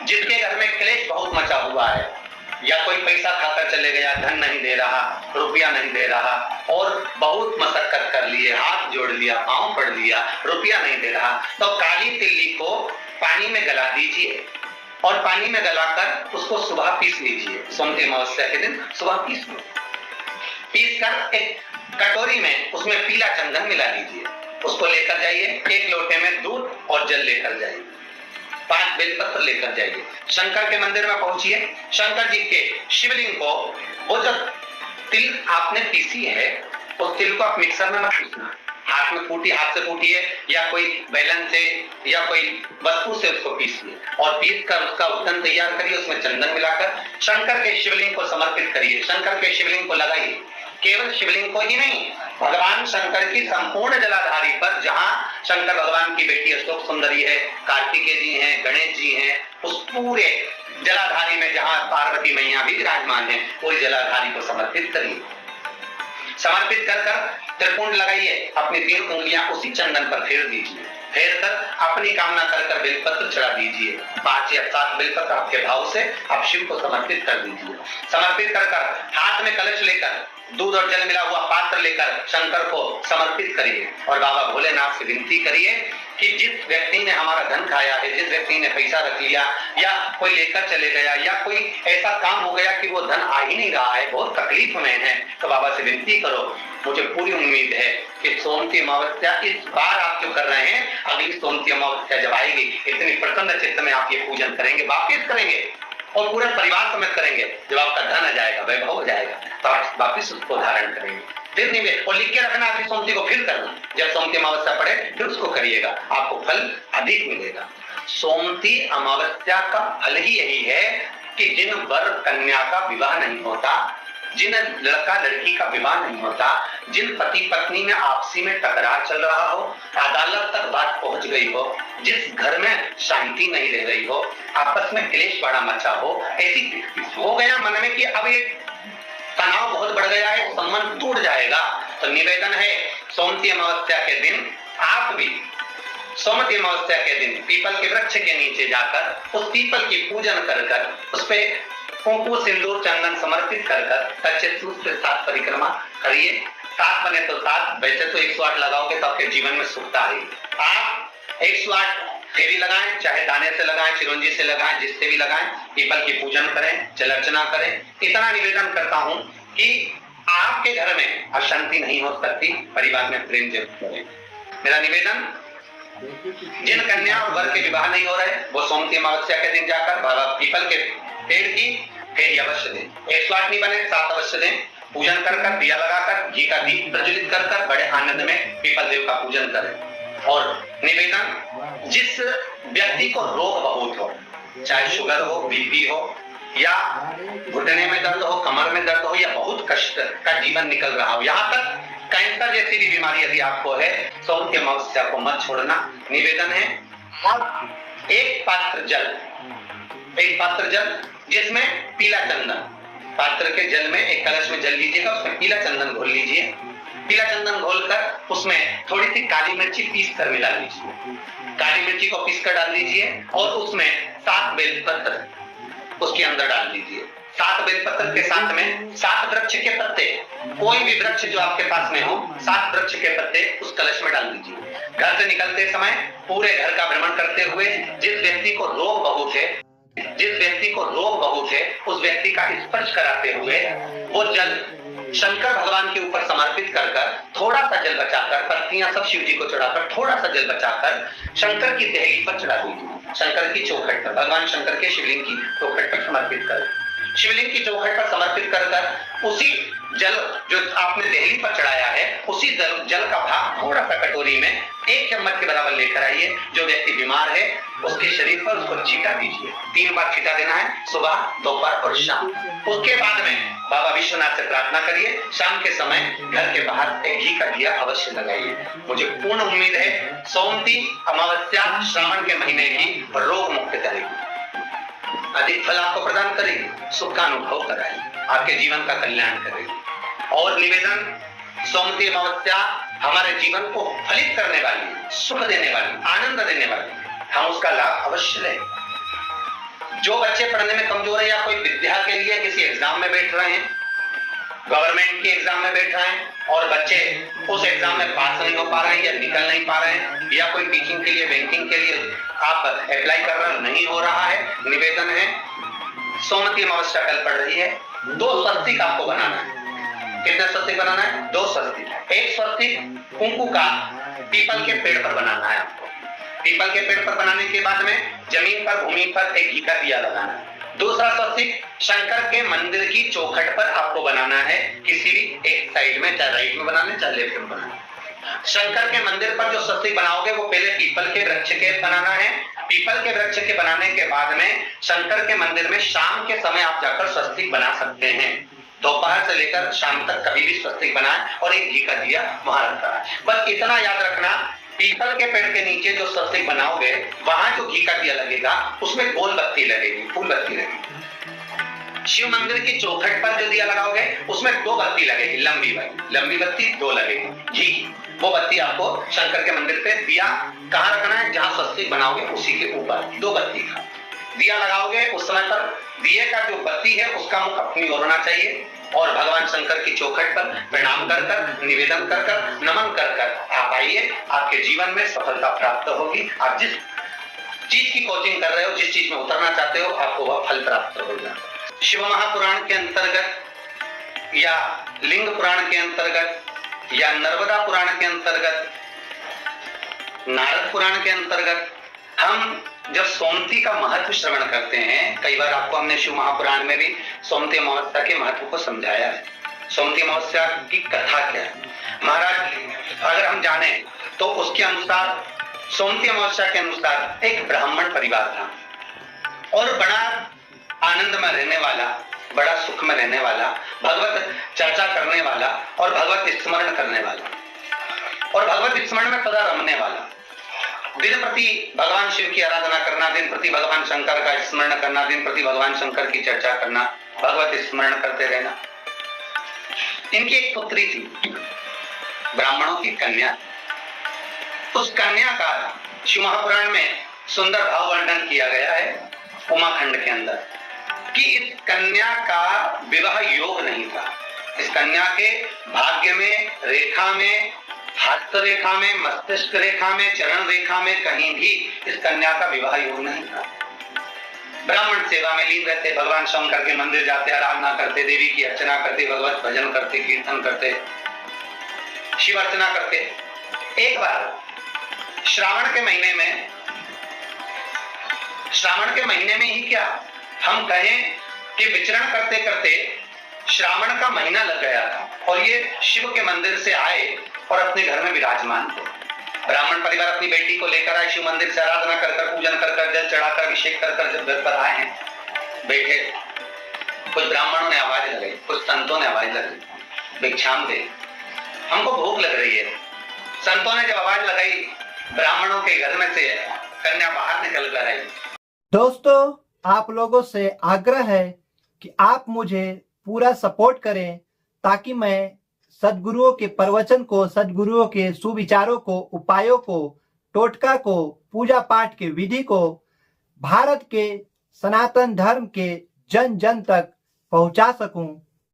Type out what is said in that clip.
जिसके घर में क्लेश बहुत मचा हुआ है, या कोई पैसा खाकर चले गया, धन नहीं दे रहा, रुपया नहीं दे रहा, और बहुत मशक्कत कर लिए, हाथ जोड़ लिया, पांव पड़ लिया, रुपया नहीं दे रहा, तो काली तिल्ली को पानी में गला दीजिए और पानी में गलाकर उसको सुबह पीस लीजिए। सोमती अमावस्या के दिन सुबह पीस लो, पीस कर एक कटोरी में उसमें पीला चंदन मिला लीजिए, उसको लेकर जाइए, एक लोटे में दूध और जल लेकर जाइए, 5 बेलपत्र लेकर जाइए, शंकर के मंदिर में पहुंचिए, शंकर जी के शिवलिंग को, वो जो तिल आपने पीसी है उस तिल को आप मिक्सर में मत पीसना, हाथ में कूटिए, हाथ से कूटिए या कोई बेलन से या कोई वस्तु से उसको पीसिए और पीस कर उसका उत्तन तैयार करिए, उसमें चंदन मिलाकर शंकर के शिवलिंग को समर्पित करिए, शंकर के शिवलिंग को लगाइए। केवल शिवलिंग को ही नहीं, भगवान शंकर की संपूर्ण जलाधारी पर, जहां शंकर भगवान की बेटी अशोक सुंदरी है, कार्तिकेय जी हैं, गणेश जी हैं, उस पूरे जलाधारी में जहां पार्वती मैया भी विराजमान है, पूरी जलाधारी को समर्पित करिए। समर्पित कर त्रिपुंड लगाइए, अपनी 3 उंगलियां उसी चंदन पर फेर दीजिए, फेर कर अपनी कामना कर बेलपत्र चढ़ा दीजिए, 5 या 7 बेलपत्र आपके भाव से आप शिव को समर्पित कर दीजिए। समर्पित कर हाथ में कलश लेकर दूध और जल मिला हुआ पात्र लेकर शंकर को समर्पित करिए और बाबा भोलेनाथ से विनती करिए कि जिस व्यक्ति ने हमारा धन खाया है, जिस व्यक्ति ने पैसा रख लिया या कोई लेकर चले गया या कोई ऐसा काम हो गया कि वो धन आ ही नहीं रहा है, बहुत तकलीफ में है, तो बाबा से विनती करो। मुझे पूरी उम्मीद है कि सोमती अमावस्या इस बार आप जो कर रहे हैं, अगली सोमती अमावस्या जब आएगी, इतनी प्रसन्न चित्त में आप ये पूजन करेंगे, वापिस करेंगे और पूरे परिवार समेत करेंगे। जब आपका धन आ जाएगा, वैभव हो जाएगा, तो आप वापिस उसको धारण करेंगे। फिर नहीं, और लिख के रखना अगली सोमती को फिर करना, जब सोमती अमावस्या पड़े फिर उसको करिएगा, आपको फल अधिक मिलेगा। सोमती अमावस्या का फल ही यही है कि जिन वर कन्या का विवाह नहीं होता, जिन लड़का लड़की का विवाह नहीं होता, जिन पति पत्नी में आपसी में टकरार चल रहा हो, अदालत तक बात पहुंच गई हो, जिस घर में शांति नहीं रह रही हो, आपस में क्लेश बड़ा मचा हो, ऐसी हो गया मन में कि अब ये तनाव बहुत बढ़ गया है, संबंध टूट जाएगा, तो निवेदन है सोमती अमावस्या के दिन आप भी सोमती अमावस्या के दिन पीपल के वृक्ष के नीचे जाकर उस पीपल की पूजन कर उस पे कुंकु सिंदूर चंदन समर्पित कर कच्चे सूत से 7 परिक्रमा करिए। 7 बने तो 7, वैसे तो 108 लगाओगे तो आपके जीवन में सुखता है। आप 108 फेरी लगाएं, चाहे दाने से लगाएं, चिरंजी से लगाएं, जिससे भी लगाएं, पीपल की पूजन करें, जल अर्चना करें। इतना निवेदन करता हूं कि आपके घर में अशांति नहीं हो सकती, परिवार में प्रेम जरूर करें। मेरा निवेदन, जिन कन्या और वर के विवाह नहीं हो रहे, वो सोमती अमावस्या के दिन जाकर बाबा पीपल के पेड़ की फेरी अवश्य दें। 108 नहीं बने 7 अवश्य दें। पूजन कर दिया लगाकर घी का दीप प्रज्वलित कर बड़े आनंद में पीपल देव का पूजन करें। और निवेदन, जिस व्यक्ति को रोग बहुत हो, चाहे शुगर हो, बीपी हो, या घुटने में दर्द हो, कमर में दर्द हो, या बहुत कष्ट का जीवन निकल रहा हो, यहाँ तक कैंसर जैसी भी बीमारी यदि आपको है, सोमती अमावस्या को मत छोड़ना। निवेदन है, आप एक पात्र जल जिसमें पीला चंदन, पात्र के जल में एक कलश में जल लीजिएगा, उसमें पीला चंदन घोल लीजिए। पीला चंदन घोलकर उसमें थोड़ी सी काली मिर्ची पीस कर मिला लीजिए, काली मिर्ची को पीस कर डाल दीजिए और उसमें 7 बेलपत्र उसके अंदर डाल दीजिए। 7 बेलपत्र के साथ में 7 वृक्ष के पत्ते, कोई भी वृक्ष जो आपके पास में हो, 7 वृक्ष के पत्ते उस कलश में डाल दीजिए। घर से निकलते समय पूरे घर का भ्रमण करते हुए जिस व्यक्ति को रोग बहुत है, उस व्यक्ति का स्पर्श कराते हुए वो जल शंकर भगवान के ऊपर समर्पित कर थोड़ा सा जल बचाकर, पत्तियां सब शिव जी को चढ़ाकर थोड़ा सा जल बचाकर शंकर की देहली पर चढ़ा दीजिए, शंकर की चौखट पर, भगवान शंकर के शिवलिंग की चौखट पर समर्पित कर, शिवलिंग की चौखट पर समर्पित कर उसी जल जो आपने देहली पर चढ़ाया है, उसी जल का भाग थोड़ा सा कटोरी में 1 चम्मच के बराबर लेकर आइए। जो व्यक्ति बीमार है उसके शरीर पर उसको छींटा दीजिए, 3 बार छींटा देना है, सुबह, दोपहर और शाम। उसके बाद में बाबा विश्वनाथ से प्रार्थना करिए, शाम के समय घर के बाहर एक घी का दिया अवश्य लगाइए। मुझे पूर्ण उम्मीद है सोमती अमावस्या श्रावण के महीने की रोग मुक्त करेगी, अधिक फल आपको प्रदान करेगी, सुख का अनुभव कराएगी, आपके जीवन का कल्याण करेगी। और निवेदन, सोमती अमावस्या हमारे जीवन को फलित करने वाली, सुख देने वाली, आनंद देने वाली, हम उसका लाभ अवश्य लें। जो बच्चे पढ़ने में कमजोर है या कोई विद्या के लिए किसी एग्जाम में बैठ रहे हैं, गवर्नमेंट के एग्जाम में बैठ रहे हैं और बच्चे उस एग्जाम में पास नहीं हो पा रहे हैं या निकल नहीं पा रहे हैं, या कोई टीचिंग के लिए, बैंकिंग के लिए आप अप्लाई कर रहे हो, नहीं हो रहा है, निवेदन है, सोमवती अमावस्या कल पड़ रही है, 2 स्वस्तिक आपको बनाना है। कितने स्वस्तिक बनाना है? 2 स्वस्तिक। एक स्वस्तिक कुंकू का पीपल के पेड़ पर बनाना है आपको। पीपल के पेड़ पर बनाने के बाद में जमीन पर, भूमि पर एक घी का दिया लगाना है। दूसरा स्वस्तिक शंकर के मंदिर की चौखट पर आपको बनाना है, किसी भी एक साइड में, चाहे राइट में बनाना है चाहे लेफ्ट में बनाना है। शंकर के मंदिर पर जो स्वस्तिक बनाओगे वो पहले पीपल के वृक्ष के बनाना है। पीपल के वृक्ष के बनाने के बाद में शंकर के मंदिर में शाम के समय आप जाकर स्वस्तिक बना सकते हैं। दोपहर से लेकर शाम तक कभी भी स्वस्तिक बनाए और एक घी का दिया वहां रखा है। बस इतना याद रखना, पीपल के पेड़ के नीचे जो स्वस्तिक बनाओगे वहां जो घी का दिया लगेगा उसमें गोल बत्ती लगेगी, फूल बत्ती लगेगी। शिव मंदिर की चौखट पर जो दिया लगाओगे उसमें 2 बत्ती लगेगी, लंबी बत्ती 2 लगेगी घी। वो बत्ती आपको शंकर के मंदिर पे दिया कहां रखना है? जहां स्वस्तिक बनाओगे उसी के ऊपर 2 बत्ती का दिया लगाओगे। उस समय पर दिए का जो बत्ती है उसका मुख अपनी ओर होना चाहिए और भगवान शंकर की चौखट पर प्रणाम कर कर, निवेदन कर कर, नमन कर कर आप आइए। आपके जीवन में सफलता प्राप्त होगी। आप जिस चीज की कोचिंग कर रहे हो, जिस चीज में उतरना चाहते हो, आपको वह फल प्राप्त होगा। शिव महापुराण के अंतर्गत या लिंग पुराण के अंतर्गत या नर्मदा पुराण के अंतर्गत, नारद पुराण के अंतर्गत हम जब सोमवती का महत्व श्रवण करते हैं, कई बार आपको हमने शिव महापुराण में भी सोमवती अमावस्या के महत्व को समझाया है। सोमवती अमावस्या की कथा क्या है महाराज, अगर हम जाने तो उसके अनुसार सोमवती अमावस्या के अनुसार एक ब्राह्मण परिवार था और बड़ा आनंद में रहने वाला, बड़ा सुख में रहने वाला, भगवत चर्चा करने वाला और भगवत स्मरण करने वाला और भगवत स्मरण में सदा रमने वाला, दिन प्रति भगवान शिव की आराधना करना, दिन प्रति भगवान शंकर का स्मरण करना, दिन प्रति भगवान शंकर की चर्चा करना, भगवत स्मरण करते रहना। इनकी एक पुत्री थी, ब्राह्मणों की कन्या। उस कन्या का शिव महापुराण में सुंदर भाव वर्णन किया गया है उमाखंड के अंदर कि इस कन्या का विवाह योग नहीं था। इस कन्या के भाग्य में, रेखा में, हस्त रेखा में, मस्तिष्क रेखा में, चरण रेखा में कहीं भी इस कन्या का विवाह योग नहीं था। ब्राह्मण सेवा में लीन रहते, भगवान शंकर के मंदिर जाते, आराधना करते, देवी की अर्चना करते, भगवत भजन करते, कीर्तन करते, शिव अर्चना करते। एक बार श्रावण के महीने में ही क्या हम कहें कि विचरण करते करते श्रावण का महीना लग गया था और ये शिव के मंदिर से आए और अपने घर में विराजमान थे। ब्राह्मण परिवार अपनी बेटी को लेकर आए, शिव मंदिर से आराधना कर कर, पूजन कर कर, जल चढ़ाकर, अभिषेक कर कर जब घर पर आए हैं, बैठे, कुछ ब्राह्मणों ने आवाज लगाई, कुछ संतों ने आवाज लगाई, भिक्षाम दे, हमको भूख लग रही है। संतों ने जब आवाज लगाई, ब्राह्मणों के घर में से कन्या बाहर निकल कर आई। दोस्तों, आप लोगों से आग्रह है कि आप मुझे पूरा सपोर्ट करें ताकि मैं सद्गुरुओं के प्रवचन को, सद्गुरुओं के सुविचारों को, उपायों को, टोटका को, पूजा पाठ के विधि को भारत के सनातन धर्म के जन जन तक पहुंचा सकूं।